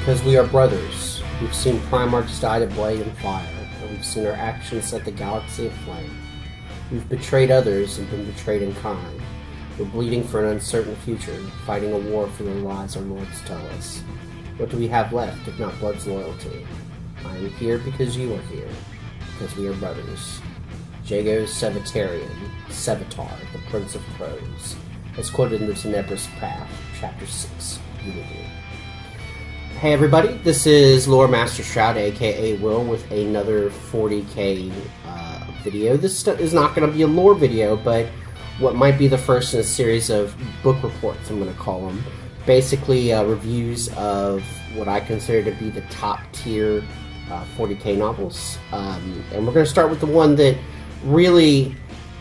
Because we are brothers. We've seen Primarchs die to blade and fire, and we've seen our actions set the galaxy aflame. We've betrayed others and been betrayed in kind. We're bleeding for an uncertain future, fighting a war for the lies our lords tell us. What do we have left, if not blood's loyalty? I am here because you are here, because we are brothers. Jago Sevatarian, Sevatar, the Prince of Crows, as quoted in the Tenebrous Path, Chapter 6, Unity. Hey everybody, this is Lore-Master-Shroud, aka Will, with another 40k video. This is not going to be a lore video, but what might be the first in a series of book reports, I'm going to call them. Basically, reviews of what I consider to be the top tier 40k novels. And we're going to start with the one that really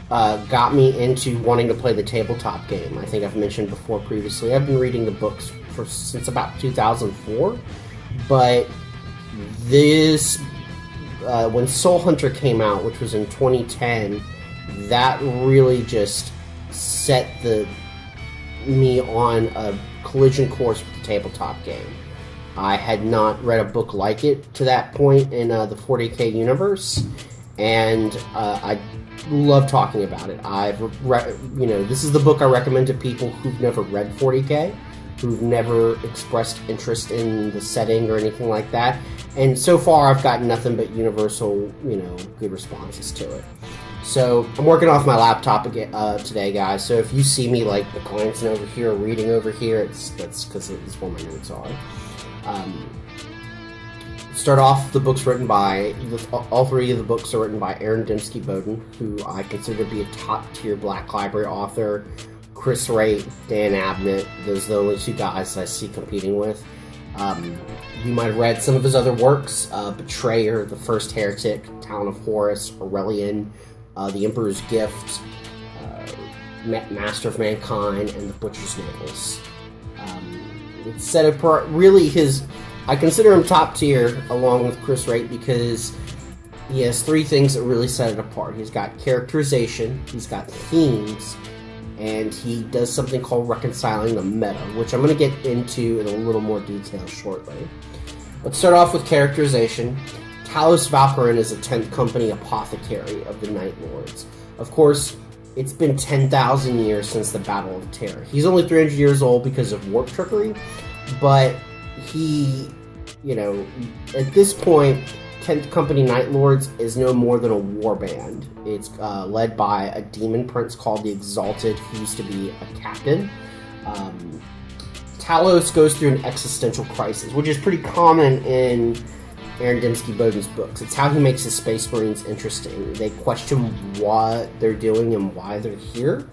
got me into wanting to play the tabletop game. I think I've mentioned before previously, I've been reading the books since about 2004, but this, when Soul Hunter came out, which was in 2010, that really just set me on a collision course with the tabletop game. I had not read a book like it to that point in the 40k universe, and I love talking about it. This is the book I recommend to people who've never read 40k, who've never expressed interest in the setting or anything like that. And so far, I've gotten nothing but universal, good responses to it. So I'm working off my laptop again today, guys. So if you see me like glancing over here or reading over here, that's because it's where my notes are. Start off, the book's written by, all three of the books are written by Aaron Dembski-Bowden, who I consider to be a top-tier Black Library author. Chris Wright, Dan Abnett, those are the only two guys I see competing with. You might have read some of his other works, Betrayer, The First Heretic, Town of Horus, Aurelian, The Emperor's Gift, Master of Mankind, and The Butcher's Nails. It's set apart, really I consider him top tier along with Chris Wright because he has three things that really set it apart. He's got characterization, he's got themes, and he does something called reconciling the meta, which I'm going to get into in a little more detail shortly. Let's start off with characterization. Talos Valkyrin is a 10th Company apothecary of the Night Lords. Of course, it's been 10,000 years since the Battle of Terror. He's only 300 years old because of warp trickery, but he, at this point, 10th Company Night Lords is no more than a war band. It's led by a demon prince called the Exalted, who used to be a captain. Talos goes through an existential crisis, which is pretty common in Aaron Dembski-Bowden's books. It's how he makes his Space Marines interesting. They question what they're doing and why they're here.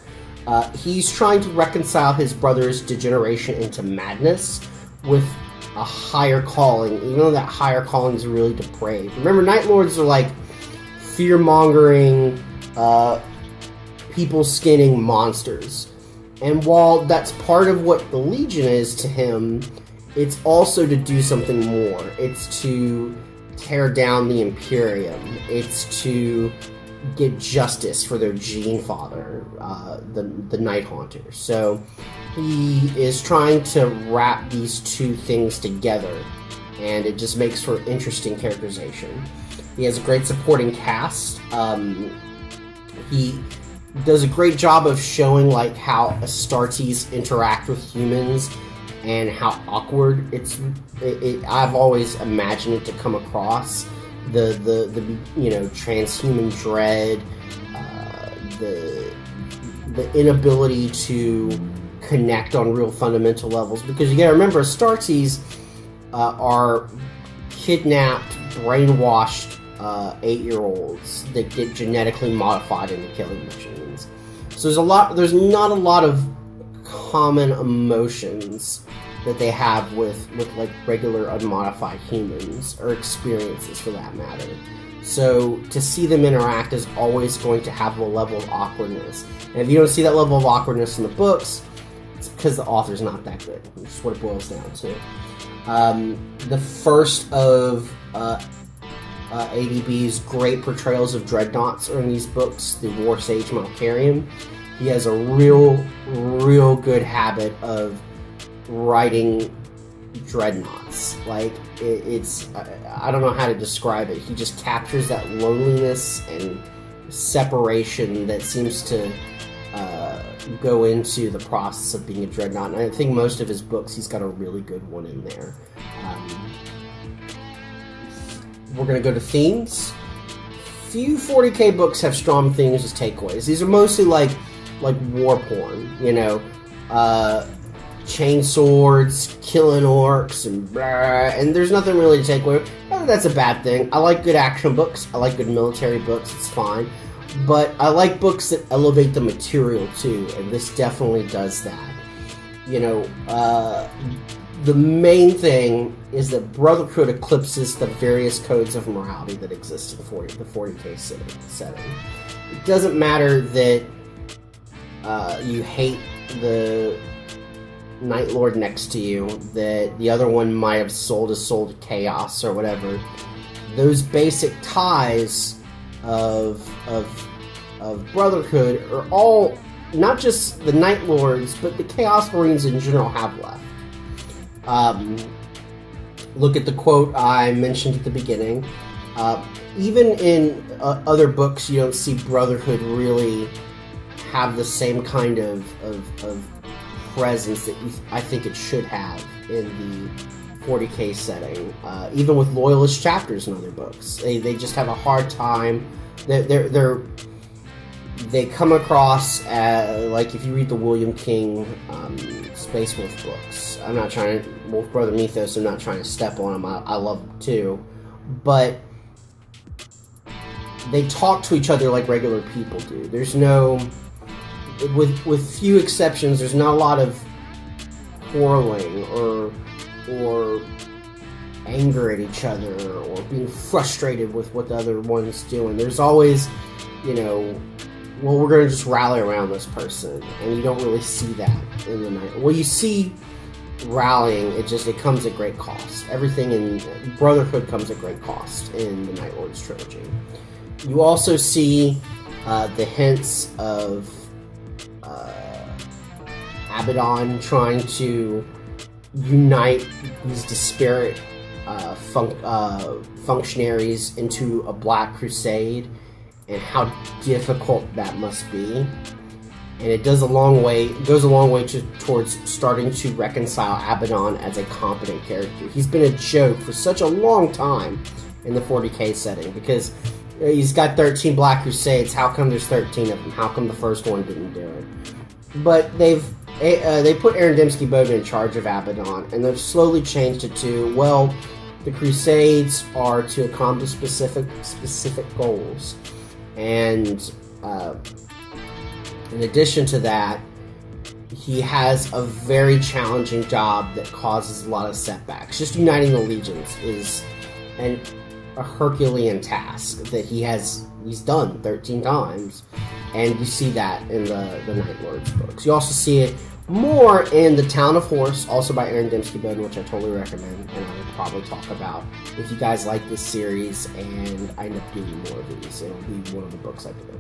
He's trying to reconcile his brother's degeneration into madness with a higher calling, even though that higher calling is really depraved. Remember, Night Lords are like fear-mongering, people-skinning monsters. And while that's part of what the Legion is to him, it's also to do something more. It's to tear down the Imperium. It's to get justice for their gene father, the Night Haunter. So he is trying to wrap these two things together, and it just makes for interesting characterization. He has a great supporting cast. He does a great job of showing how Astartes interact with humans and how awkward I've always imagined it to come across. The transhuman dread, the inability to connect on real fundamental levels, because you gotta remember, Astartes are kidnapped, brainwashed 8-year-olds that get genetically modified into killing machines. So there's not a lot of common emotions that they have with regular unmodified humans, or experiences for that matter. So to see them interact is always going to have a level of awkwardness. And if you don't see that level of awkwardness in the books, it's because the author's not that good, which is what it boils down to. The first of ADB's great portrayals of dreadnoughts are in these books, the War Sage Malkarian. He has a real good habit of writing dreadnoughts. Like, it's I don't know how to describe it. He just captures that loneliness and separation that seems to go into the process of being a dreadnought. And I think most of his books, he's got a really good one in there. We're going to go to themes. Few 40k books have strong themes as takeaways. These are mostly like war porn, you know, chain swords, killing orcs, and blah, and there's nothing really to take away. That's a bad thing. I like good action books. I like good military books. It's fine. But I like books that elevate the material too, and this definitely does that. You know, the main thing is that Brotherhood eclipses the various codes of morality that exist in the 40k setting. It doesn't matter that you hate the Night Lord next to you, that the other one might have sold his soul to chaos or whatever. Those basic ties of Brotherhood are all, not just the Night Lords, but the Chaos Marines in general have left. Look at the quote I mentioned at the beginning. Even in other books, you don't see Brotherhood really have the same kind of presence that I think it should have in the 40k setting. Even with Loyalist chapters in other books, they just have a hard time. They come across like if you read the William King Space Wolf books. I'm not trying to Wolf Brother Mythos. I'm not trying to step on them. I love them too, but they talk to each other like regular people do. There's no, with few exceptions, there's not a lot of quarreling or anger at each other or being frustrated with what the other one's doing. There's always, you know, well, we're going to just rally around this person, and you don't really see that in the night. Well, you see rallying, it comes at great cost. Everything in Brotherhood comes at great cost in the Night Lords trilogy. You also see the hints of Abaddon trying to unite these disparate functionaries into a Black Crusade, and how difficult that must be. And it goes a long way towards starting to reconcile Abaddon as a competent character. He's been a joke for such a long time in the 40k setting, because he's got 13 Black Crusades. How come there's 13 of them? How come the first one didn't do it? But they put Aaron Dembski-Bowden in charge of Abaddon, and they've slowly changed it to, well, the Crusades are to accomplish specific goals. And in addition to that, he has a very challenging job that causes a lot of setbacks. Just uniting the legions is a Herculean task that he's done 13 times, and you see that in the Night Lords books. You also see it more in The Town of Horse, also by Aaron Dembski-Bowden, which I totally recommend, and I will probably talk about if you guys like this series and I end up doing more of these. It'll be one of the books I do.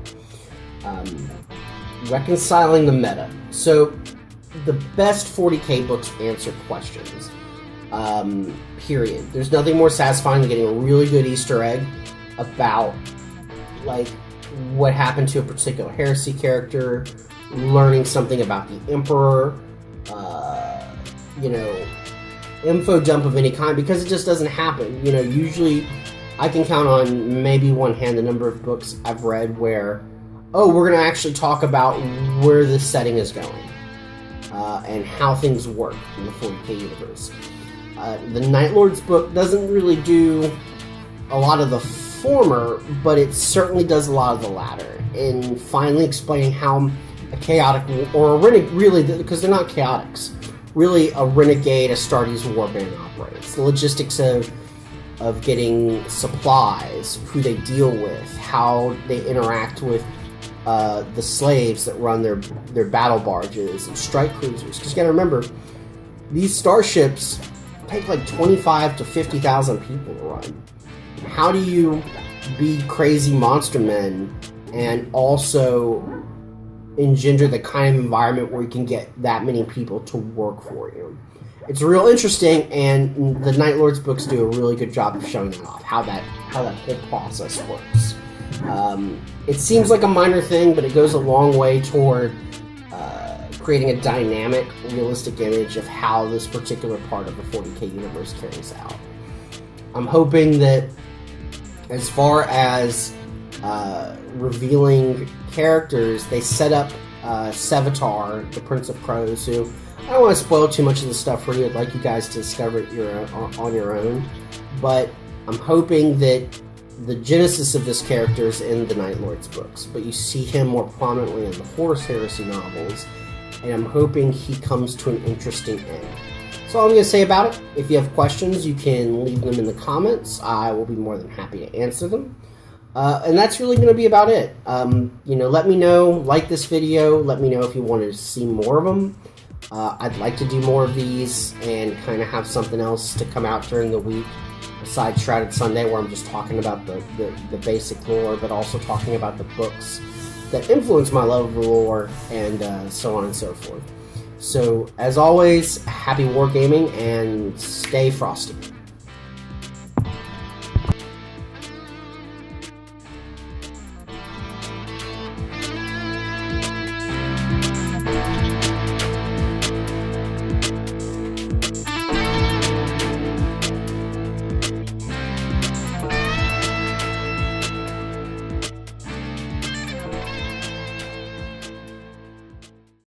Reconciling the meta. So, the best 40k books answer questions. Period. There's nothing more satisfying than getting a really good Easter egg about, like, what happened to a particular heresy character, learning something about the Emperor, you know, info dump of any kind, because it just doesn't happen. You know, usually I can count on maybe one hand the number of books I've read where, oh, we're going to actually talk about where this setting is going, and how things work in the 40k universe. The Night Lords book doesn't really do a lot of the former, but it certainly does a lot of the latter, in finally explaining how a chaotic, or a renegade, really, because they're not chaotics, really a renegade, Astartes warband operates. The logistics of getting supplies, who they deal with, how they interact with the slaves that run their battle barges and strike cruisers. Because you gotta remember, these starships take like 25 to 50,000 people to run. How do you be crazy monster men and also engender the kind of environment where you can get that many people to work for you? it's real interesting, and the Night Lords books do a really good job of showing that off, how that whole process works. It seems like a minor thing, but it goes a long way toward creating a dynamic, realistic image of how this particular part of the 40k universe carries out. I'm hoping that as far as revealing characters, they set up Sevatar, the Prince of Crows, who I don't want to spoil too much of the stuff for you. I'd like you guys to discover it on your own, but I'm hoping that the genesis of this character is in the Night Lords books, but you see him more prominently in the Horus Heresy novels, and I'm hoping he comes to an interesting end. That's all I'm going to say about it. If you have questions, you can leave them in the comments. I will be more than happy to answer them. And that's really going to be about it. Let me know, like this video, let me know if you want to see more of them. I'd like to do more of these and kind of have something else to come out during the week besides Shrouded Sunday, where I'm just talking about the basic lore, but also talking about the books that influence my love of the lore, and so on and so forth. So, as always, happy wargaming and stay frosty.